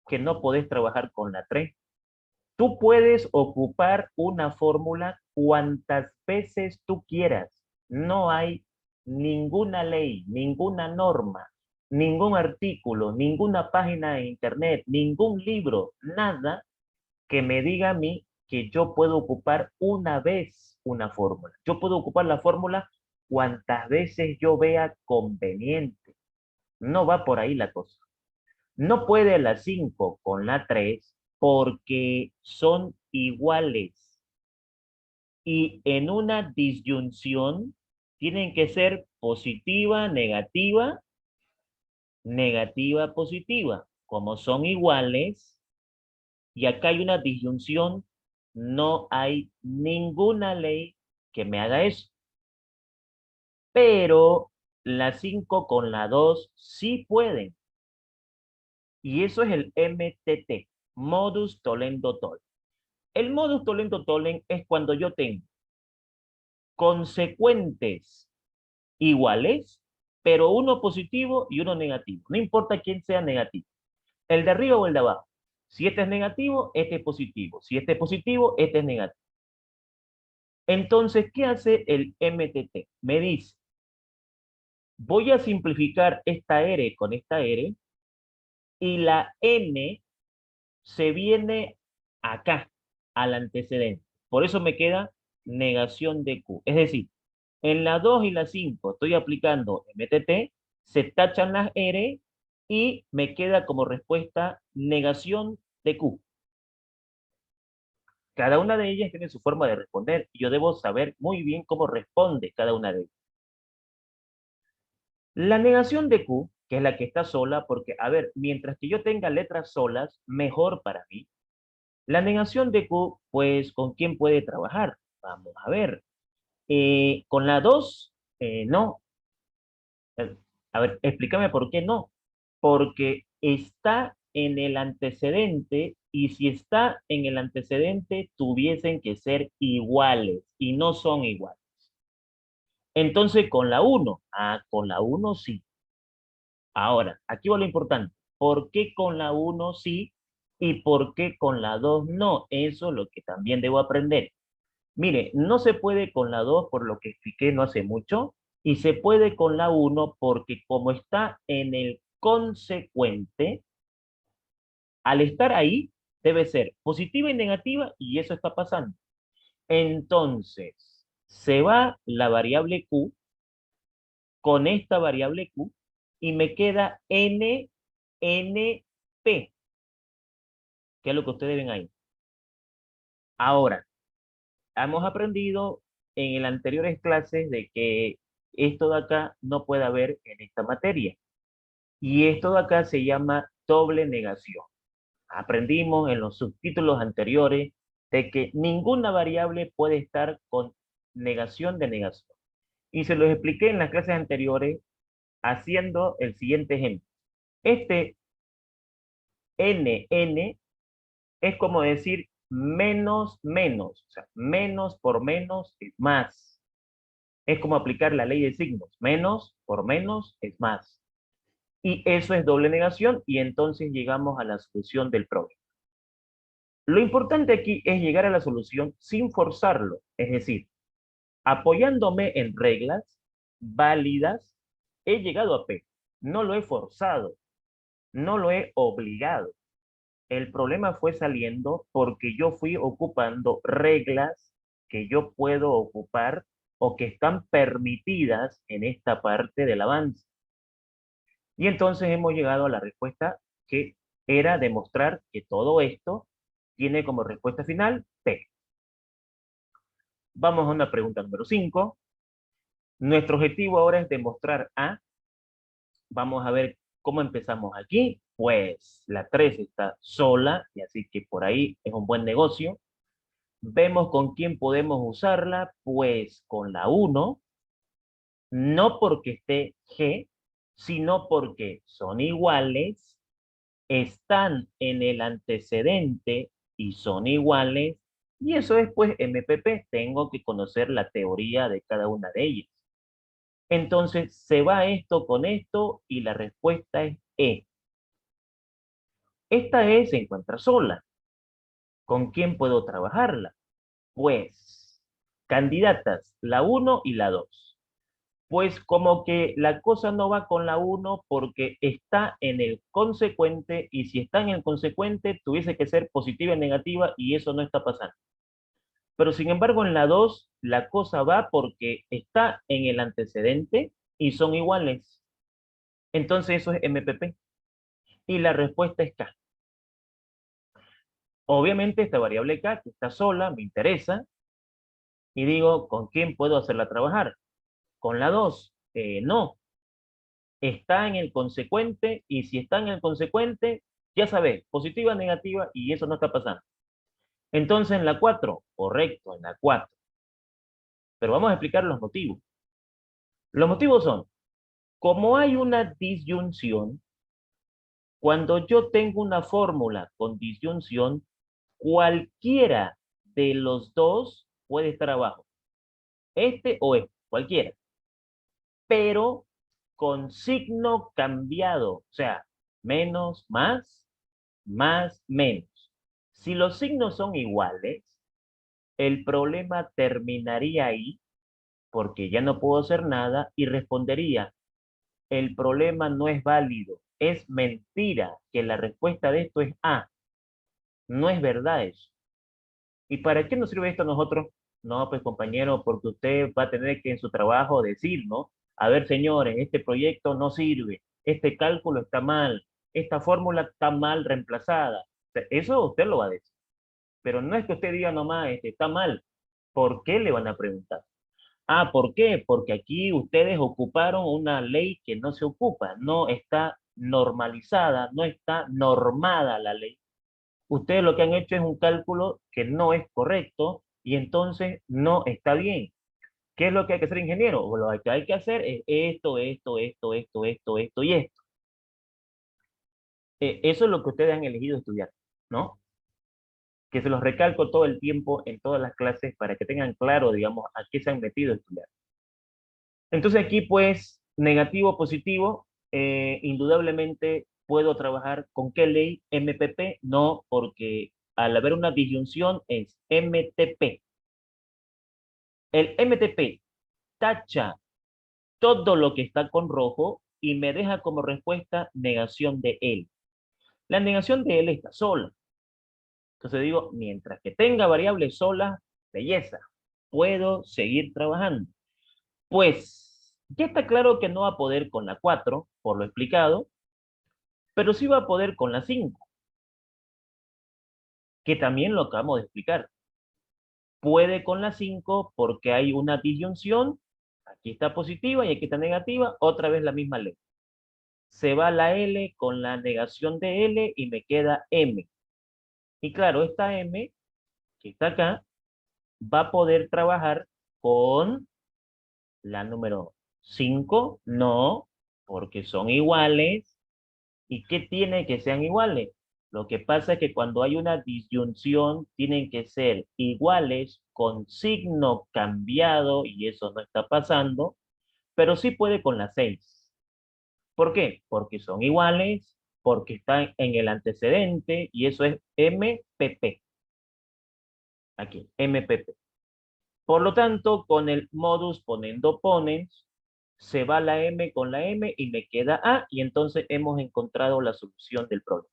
que no podés trabajar con la 3. Tú puedes ocupar una fórmula cuantas veces tú quieras. No hay ninguna ley, ninguna norma, ningún artículo, ninguna página de internet, ningún libro, nada que me diga a mí que yo puedo ocupar una vez una fórmula. Yo puedo ocupar la fórmula cuantas veces yo vea conveniente. No va por ahí la cosa. No puede la 5 con la 3 porque son iguales. Y en una disyunción tienen que ser positiva, negativa, negativa, positiva. Como son iguales, y acá hay una disyunción, no hay ninguna ley que me haga eso. Pero la 5 con la 2 sí pueden. Y eso es el MTT, modus tollendo tollens. El modus tollendo tollens es cuando yo tengo consecuentes iguales, pero uno positivo y uno negativo. No importa quién sea negativo. El de arriba o el de abajo. Si este es negativo, este es positivo. Si este es positivo, este es negativo. Entonces, ¿qué hace el MTT? Me dice, voy a simplificar esta R con esta R y la N se viene acá, al antecedente. Por eso me queda negación de Q. Es decir, en la 2 y la 5 estoy aplicando MTT, se tachan las R y me queda como respuesta negación de Q. Cada una de ellas tiene su forma de responder y yo debo saber muy bien cómo responde cada una de ellas. La negación de Q, que es la que está sola, porque, a ver, mientras que yo tenga letras solas, mejor para mí. La negación de Q, pues, ¿con quién puede trabajar? Vamos a ver. Con la 2, no. A ver, explícame por qué no. Porque está en el antecedente y si está en el antecedente, tuviesen que ser iguales y no son iguales. Entonces, con la 1, con la 1 sí. Ahora, aquí va lo importante. ¿Por qué con la 1 sí y por qué con la 2 no? Eso es lo que también debo aprender. Mire, no se puede con la 2 por lo que expliqué no hace mucho, y se puede con la uno porque como está en el consecuente, al estar ahí, debe ser positiva y negativa, y eso está pasando. Entonces, se va la variable Q con esta variable Q y me queda NP, que es lo que ustedes ven ahí. Ahora, hemos aprendido en las anteriores clases de que esto de acá no puede haber en esta materia. Y esto de acá se llama doble negación. Aprendimos en los subtítulos anteriores de que ninguna variable puede estar con negación de negación. Y se los expliqué en las clases anteriores haciendo el siguiente ejemplo. Este NN es como decir menos menos, o sea, menos por menos es más. Es como aplicar la ley de signos, menos por menos es más. Y eso es doble negación y entonces llegamos a la solución del problema. Lo importante aquí es llegar a la solución sin forzarlo, es decir, apoyándome en reglas válidas, he llegado a P. No lo he forzado, no lo he obligado. El problema fue saliendo porque yo fui ocupando reglas que yo puedo ocupar o que están permitidas en esta parte del avance. Y entonces hemos llegado a la respuesta que era demostrar que todo esto tiene como respuesta final P. Vamos a una pregunta número 5. Nuestro objetivo ahora es demostrar A. Vamos a ver cómo empezamos aquí. Pues la 3 está sola, y así que por ahí es un buen negocio. Vemos con quién podemos usarla, pues con la 1, no porque esté G, sino porque son iguales, están en el antecedente y son iguales, y eso es pues MPP, tengo que conocer la teoría de cada una de ellas. Entonces se va esto con esto y la respuesta es E. Esta E se encuentra sola. ¿Con quién puedo trabajarla? Pues, candidatas, la 1 y la 2. Pues como que la cosa no va con la 1 porque está en el consecuente y si está en el consecuente tuviese que ser positiva y negativa y eso no está pasando. Pero sin embargo en la 2 la cosa va porque está en el antecedente y son iguales. Entonces eso es MPP. Y la respuesta es K. Obviamente esta variable K que está sola me interesa y digo, ¿con quién puedo hacerla trabajar? Con la 2, no, está en el consecuente y si está en el consecuente, ya sabes, positiva, negativa y eso no está pasando. Entonces en la 4, correcto, en la 4. Pero vamos a explicar los motivos. Los motivos son, como hay una disyunción, cuando yo tengo una fórmula con disyunción, cualquiera de los dos puede estar abajo. Este o este, cualquiera. Pero con signo cambiado, o sea, menos, más, menos. Si los signos son iguales, el problema terminaría ahí porque ya no puedo hacer nada y respondería, el problema no es válido, es mentira que la respuesta de esto es A, no es verdad eso. ¿Y para qué nos sirve esto a nosotros? No, pues compañero, porque usted va a tener que en su trabajo decir, ¿no? A ver, señores, este proyecto no sirve, este cálculo está mal, esta fórmula está mal reemplazada. O sea, eso usted lo va a decir. Pero no es que usted diga nomás, está mal. ¿Por qué le van a preguntar? Ah, ¿por qué? Porque aquí ustedes ocuparon una ley que no se ocupa, no está normalizada, no está normada la ley. Ustedes lo que han hecho es un cálculo que no es correcto y entonces no está bien. ¿Qué es lo que hay que hacer, ingeniero? O lo que hay que hacer es esto y esto. Eso es lo que ustedes han elegido estudiar, ¿no? Que se los recalco todo el tiempo en todas las clases para que tengan claro, digamos, a qué se han metido a estudiar. Entonces aquí, pues, negativo, positivo, indudablemente puedo trabajar con qué ley MPP, no, porque al haber una disyunción es MTP. El MTP tacha todo lo que está con rojo y me deja como respuesta negación de él. La negación de él está sola. Entonces digo, mientras que tenga variables solas, belleza, puedo seguir trabajando. Pues ya está claro que no va a poder con la 4 por lo explicado, pero sí va a poder con la 5 que también lo acabamos de explicar. Puede con la 5 porque hay una disyunción, aquí está positiva y aquí está negativa, otra vez la misma ley. Se va la L con la negación de L y me queda M. Y claro, esta M, que está acá, va a poder trabajar con la número 5, no, porque son iguales. ¿Y qué tiene que sean iguales? Lo que pasa es que cuando hay una disyunción, tienen que ser iguales con signo cambiado, y eso no está pasando, pero sí puede con la 6. ¿Por qué? Porque son iguales, porque están en el antecedente, y eso es MPP. Aquí, MPP. Por lo tanto, con el modus ponendo ponens, se va la M con la M y me queda A, y entonces hemos encontrado la solución del problema,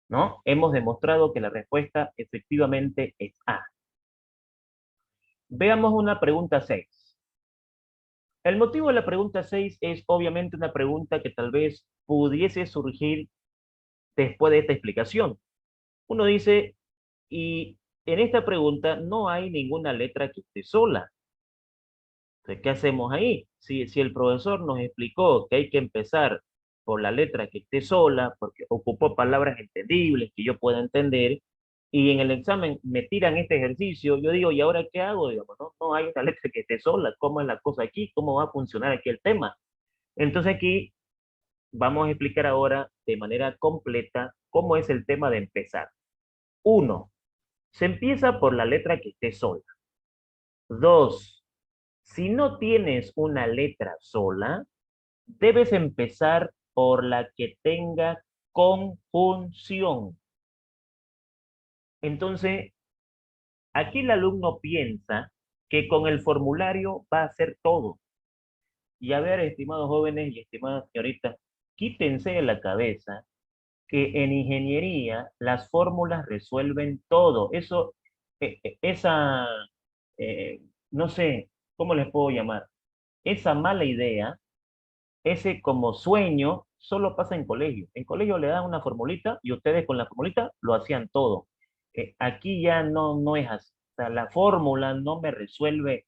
¿no? Hemos demostrado que la respuesta efectivamente es A. Veamos una pregunta 6. El motivo de la pregunta 6 es obviamente una pregunta que tal vez pudiese surgir después de esta explicación. Uno dice, y en esta pregunta no hay ninguna letra que esté sola. Entonces, ¿qué hacemos ahí? Si el profesor nos explicó que hay que empezar por la letra que esté sola, porque ocupó palabras entendibles que yo pueda entender, y en el examen me tiran este ejercicio, yo digo, ¿y ahora qué hago? Digamos, no, no hay una letra que esté sola, ¿cómo es la cosa aquí? ¿Cómo va a funcionar aquí el tema? Entonces aquí vamos a explicar ahora de manera completa cómo es el tema de empezar. Uno, se empieza por la letra que esté sola. Dos, si no tienes una letra sola, debes empezar por la que tenga conjunción. Entonces, aquí el alumno piensa que con el formulario va a hacer todo. Y a ver, estimados jóvenes y estimadas señoritas, quítense de la cabeza que en ingeniería las fórmulas resuelven todo. Eso, esa, eh, no sé, ¿cómo les puedo llamar? Esa mala idea, ese como sueño, solo pasa en colegio. En colegio le dan una formulita y ustedes con la formulita lo hacían todo. Aquí ya no es así. O sea, la fórmula no me resuelve,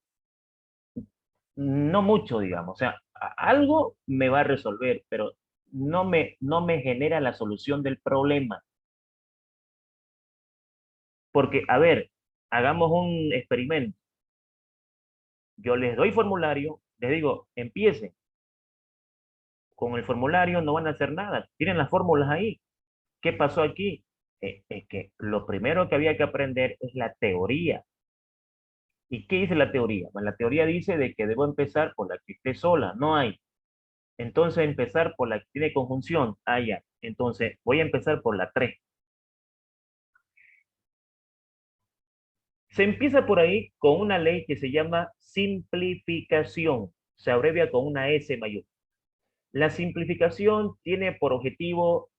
no mucho, digamos. O sea, algo me va a resolver, pero no me genera la solución del problema. Porque, a ver, hagamos un experimento. Yo les doy formulario, les digo, empiecen. Con el formulario no van a hacer nada. Tienen las fórmulas ahí. ¿Qué pasó aquí? Es que lo primero que había que aprender es la teoría. ¿Y qué dice la teoría? Bueno, la teoría dice de que debo empezar por la que esté sola, no hay. Entonces empezar por la que tiene conjunción, ah, ya. Entonces voy a empezar por la 3. Se empieza por ahí con una ley que se llama simplificación. Se abrevia con una S mayúscula. La simplificación tiene por objetivo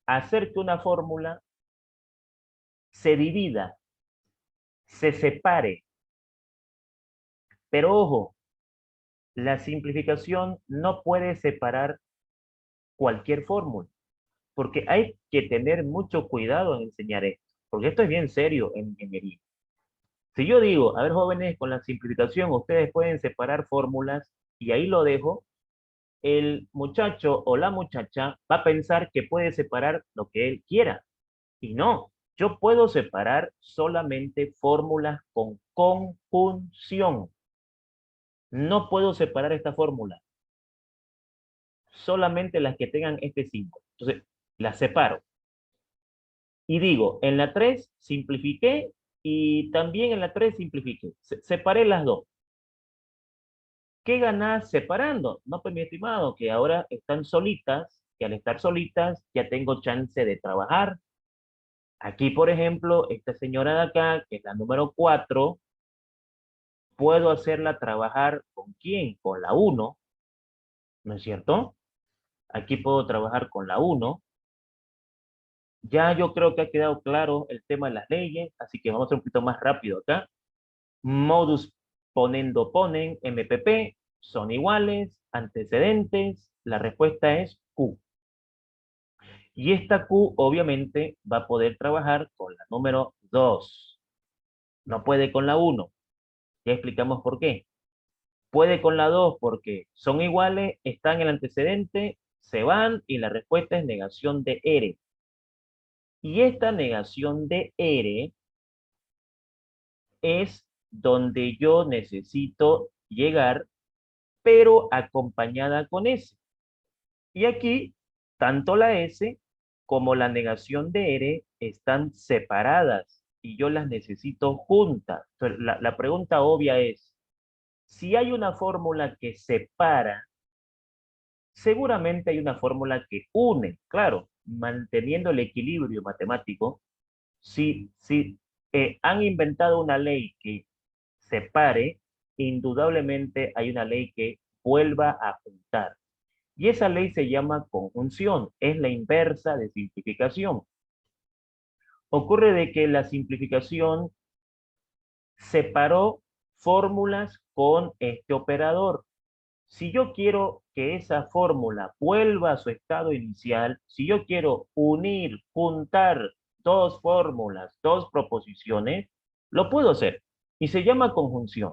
hacer que una fórmula se divida, se separe. Pero ojo, la simplificación no puede separar cualquier fórmula, porque hay que tener mucho cuidado en enseñar esto, porque esto es bien serio en ingeniería. Si yo digo, a ver jóvenes, con la simplificación ustedes pueden separar fórmulas y ahí lo dejo, el muchacho o la muchacha va a pensar que puede separar lo que él quiera. Y no, yo puedo separar solamente fórmulas con conjunción. No puedo separar esta fórmula, solamente las que tengan este símbolo. Entonces, las separo. Y digo, en la 3 simplifiqué y también en la 3 simplifiqué. Separé las dos. ¿Qué ganas separando? No, pues mi estimado, que ahora están solitas, que al estar solitas ya tengo chance de trabajar. Aquí, por ejemplo, esta señora de acá, que es la número 4, puedo hacerla trabajar ¿con quién? Con la uno, ¿no es cierto? Aquí puedo trabajar con la uno. Ya yo creo que ha quedado claro el tema de las leyes, así que vamos a ser un poquito más rápido acá. Modus ponendo ponen, MPP, son iguales, antecedentes, la respuesta es Q. Y esta Q obviamente va a poder trabajar con la número 2. No puede con la uno. Ya explicamos por qué. Puede con la 2 porque son iguales, están en el antecedente, se van y la respuesta es negación de R. Y esta negación de R es donde yo necesito llegar, pero acompañada con S. Y aquí, tanto la S como la negación de R están separadas y yo las necesito juntas. Entonces, la pregunta obvia es, si hay una fórmula que separa, seguramente hay una fórmula que une, claro, manteniendo el equilibrio matemático. Si han inventado una ley que separe, indudablemente hay una ley que vuelva a juntar. Y esa ley se llama conjunción, es la inversa de simplificación. Ocurre de que la simplificación separó fórmulas con este operador. Si yo quiero que esa fórmula vuelva a su estado inicial, si yo quiero unir, juntar dos fórmulas, dos proposiciones, lo puedo hacer. Y se llama conjunción.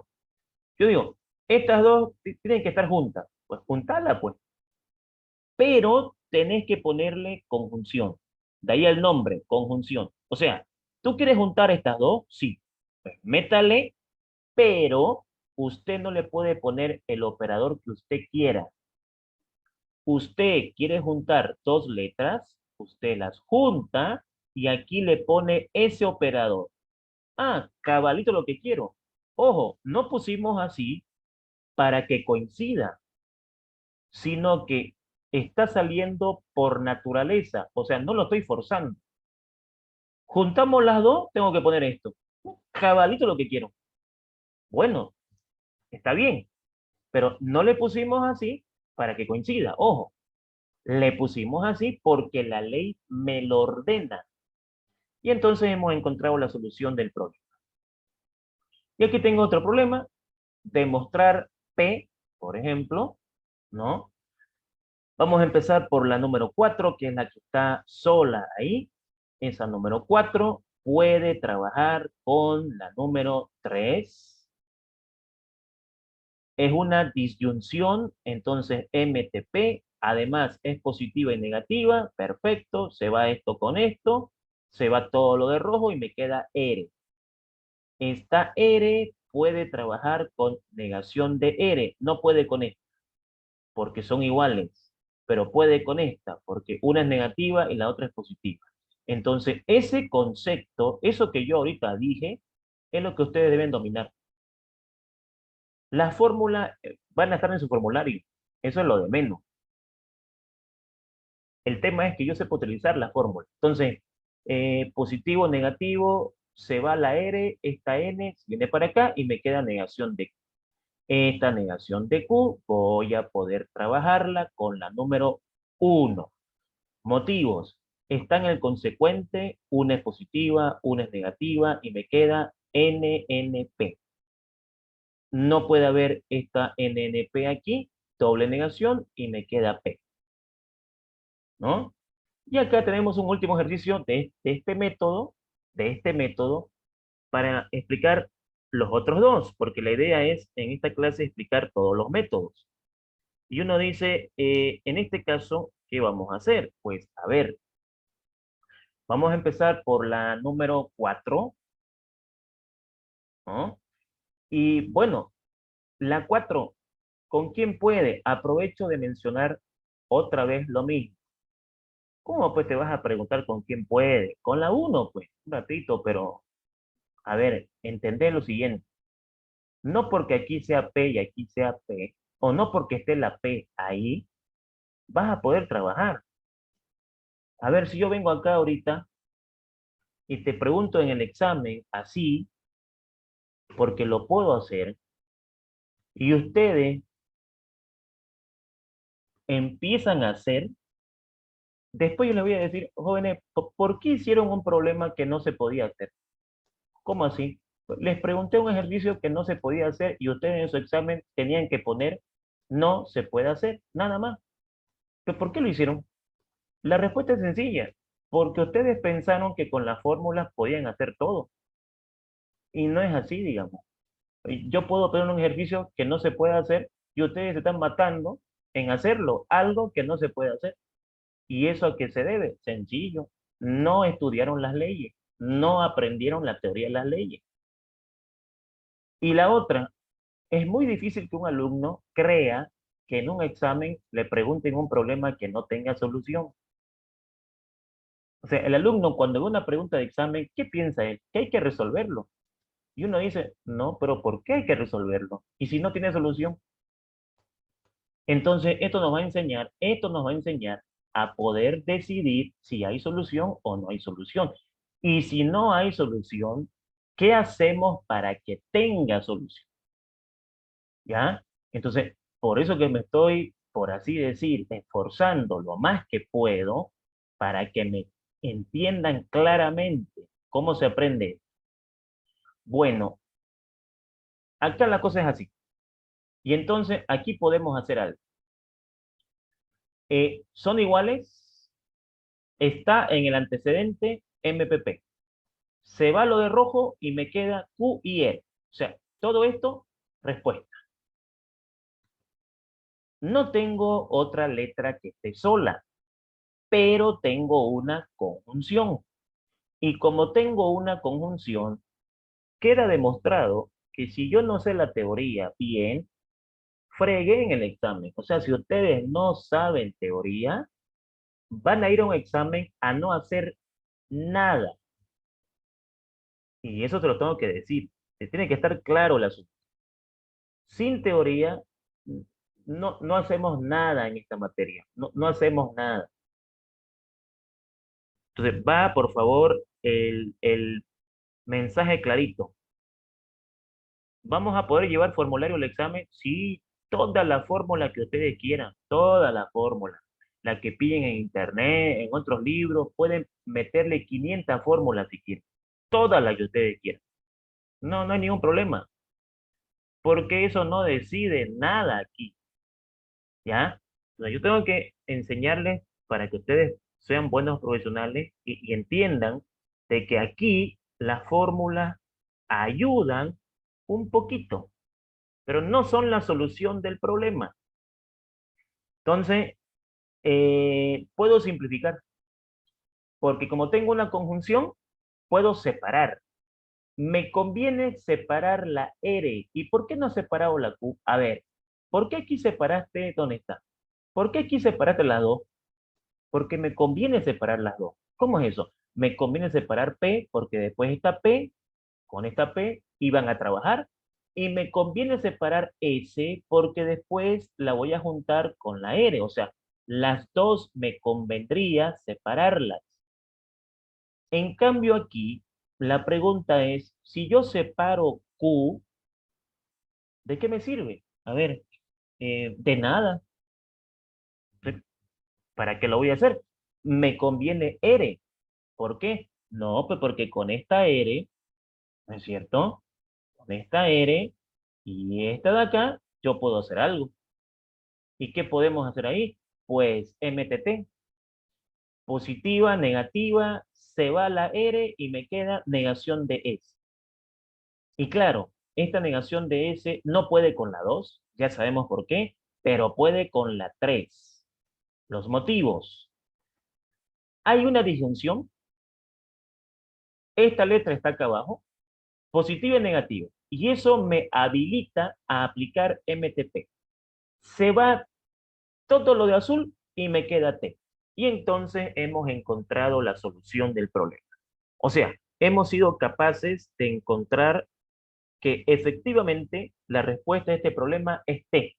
Yo digo, estas dos tienen que estar juntas. Pues juntarla, pues. Pero tenés que ponerle conjunción. De ahí el nombre, conjunción. O sea, ¿tú quieres juntar estas dos? Sí. Pues métale, pero usted no le puede poner el operador que usted quiera. Usted quiere juntar dos letras, usted las junta y aquí le pone ese operador. Ah, cabalito lo que quiero. Ojo, no pusimos así para que coincida, sino que está saliendo por naturaleza. O sea, no lo estoy forzando. Juntamos las dos, tengo que poner esto. Cabalito lo que quiero. Bueno, está bien, pero no le pusimos así para que coincida. Ojo, le pusimos así porque la ley me lo ordena. Y entonces hemos encontrado la solución del problema. Y aquí tengo otro problema, demostrar P, por ejemplo, ¿no? Vamos a empezar por la número 4, que es la que está sola ahí. Esa número 4 puede trabajar con la número 3. Es una disyunción, entonces MTP, además es positiva y negativa, perfecto, se va esto con esto, se va todo lo de rojo y me queda R. Esta R puede trabajar con negación de R, no puede con esta, porque son iguales, pero puede con esta, porque una es negativa y la otra es positiva. Entonces, ese concepto, eso que yo ahorita dije, es lo que ustedes deben dominar. Las fórmulas van a estar en su formulario, eso es lo de menos. El tema es que yo sepa utilizar la fórmula. Entonces, positivo, negativo, se va la R, esta N viene para acá y me queda negación de Q. Esta negación de Q voy a poder trabajarla con la número 1. Motivos. Está en el consecuente, una es positiva, una es negativa y me queda NNP. No puede haber esta NNP aquí, doble negación y me queda P, ¿no? Y acá tenemos un último ejercicio de este método, para explicar los otros dos, porque la idea es en esta clase explicar todos los métodos. Y uno dice, en este caso, ¿qué vamos a hacer? Pues, a ver, vamos a empezar por la número 4, ¿no? Y bueno, la 4, ¿con quién puede? Aprovecho de mencionar otra vez lo mismo. ¿Cómo pues te vas a preguntar con quién puede? Con la uno pues, un ratito, pero a ver, entender lo siguiente. No porque aquí sea P y aquí sea P, o no porque esté la P ahí, vas a poder trabajar. A ver, si yo vengo acá ahorita y te pregunto en el examen así, porque lo puedo hacer, y ustedes empiezan a hacer, después yo les voy a decir, jóvenes, ¿por qué hicieron un problema que no se podía hacer? ¿Cómo así? Les pregunté un ejercicio que no se podía hacer y ustedes en su examen tenían que poner no se puede hacer, nada más. ¿Pero por qué lo hicieron? La respuesta es sencilla, porque ustedes pensaron que con las fórmulas podían hacer todo y no es así, digamos. Yo puedo poner un ejercicio que no se puede hacer y ustedes se están matando en hacerlo, algo que no se puede hacer. ¿Y eso a qué se debe? Sencillo, no estudiaron las leyes, no aprendieron la teoría de las leyes. Y la otra, es muy difícil que un alumno crea que en un examen le pregunten un problema que no tenga solución. O sea, el alumno cuando ve una pregunta de examen, ¿qué piensa él? Que hay que resolverlo. Y uno dice, no, pero ¿por qué hay que resolverlo? Y si no tiene solución. Entonces, esto nos va a enseñar a poder decidir si hay solución o no hay solución. Y si no hay solución, ¿qué hacemos para que tenga solución? ¿Ya? Entonces, por eso que me estoy, por así decir, esforzando lo más que puedo para que me entiendan claramente cómo se aprende. Bueno, acá la cosa es así. Y entonces aquí podemos hacer algo. Son iguales, está en el antecedente MPP. Se va lo de rojo y me queda Q y R. O sea, todo esto, respuesta. No tengo otra letra que esté sola, pero tengo una conjunción. Y como tengo una conjunción, queda demostrado que si yo no sé la teoría bien, fregué en el examen. O sea, si ustedes no saben teoría, van a ir a un examen a no hacer nada. Y eso te lo tengo que decir. Te tiene que estar claro el asunto. Sin teoría, no hacemos nada en esta materia. No hacemos nada. Entonces, va, por favor, el mensaje clarito. ¿Vamos a poder llevar formulario al examen? Sí, toda la fórmula que ustedes quieran, toda la fórmula. La que piden en internet, en otros libros, pueden meterle 500 fórmulas si quieren. Todas las que ustedes quieran. No hay ningún problema, porque eso no decide nada aquí, ¿ya? Entonces, yo tengo que enseñarles para que ustedes sean buenos profesionales y entiendan de que aquí las fórmulas ayudan un poquito, pero no son la solución del problema. Entonces, puedo simplificar, porque como tengo una conjunción, puedo separar. Me conviene separar la R. ¿Y por qué no he separado la Q? A ver, ¿por qué aquí separaste, dónde está? ¿Por qué aquí separaste las dos? Porque me conviene separar las dos. ¿Cómo es eso? Me conviene separar P porque después esta P con esta P iban a trabajar y me conviene separar S porque después la voy a juntar con la R, o sea, las dos me convendría separarlas. En cambio aquí, la pregunta es, si yo separo Q, ¿de qué me sirve? A ver, de nada. ¿Para qué lo voy a hacer? Me conviene R. ¿Por qué? No, pues porque con esta R, ¿no es cierto? Con esta R y esta de acá, yo puedo hacer algo. ¿Y qué podemos hacer ahí? Pues MTT, positiva, negativa, se va la R y me queda negación de S. Y claro, esta negación de S no puede con la 2, ya sabemos por qué, pero puede con la 3. Los motivos. Hay una disyunción, esta letra está acá abajo, positiva y negativa, y eso me habilita a aplicar MTP. Se va todo lo de azul y me queda T. Y entonces hemos encontrado la solución del problema. O sea, hemos sido capaces de encontrar que efectivamente la respuesta a este problema es T.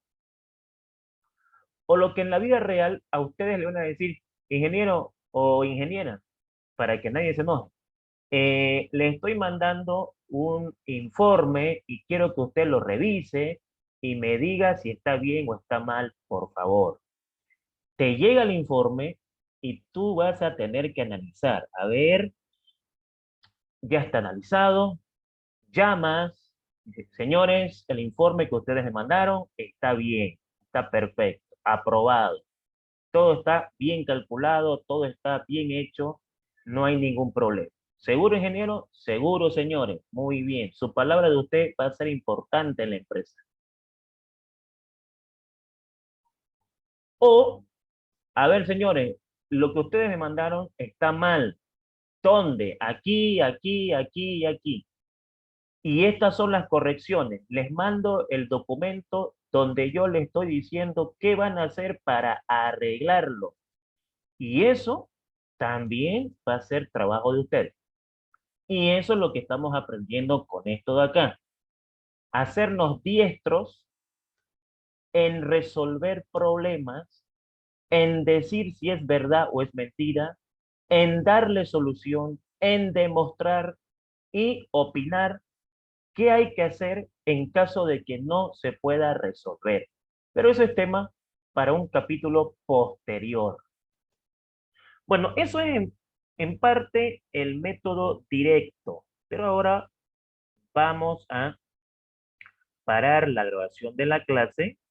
O lo que en la vida real a ustedes le van a decir ingeniero o ingeniera, para que nadie se enoje. Le estoy mandando un informe y quiero que usted lo revise y me diga si está bien o está mal, por favor. Te llega el informe y tú vas a tener que analizar. A ver, ya está analizado, llamas, dice, señores, el informe que ustedes me mandaron está bien, está perfecto, aprobado. Todo está bien calculado, todo está bien hecho, no hay ningún problema. ¿Seguro, ingeniero? Seguro, señores. Muy bien. Su palabra de usted va a ser importante en la empresa. O, a ver, señores, lo que ustedes me mandaron está mal. ¿Dónde? Aquí, aquí, aquí y aquí. Y estas son las correcciones. Les mando el documento donde yo les estoy diciendo qué van a hacer para arreglarlo. Y eso también va a ser trabajo de ustedes. Y eso es lo que estamos aprendiendo con esto de acá. Hacernos diestros en resolver problemas, en decir si es verdad o es mentira, en darle solución, en demostrar y opinar qué hay que hacer en caso de que no se pueda resolver. Pero eso es tema para un capítulo posterior. Bueno, eso es en parte el método directo, pero ahora vamos a parar la grabación de la clase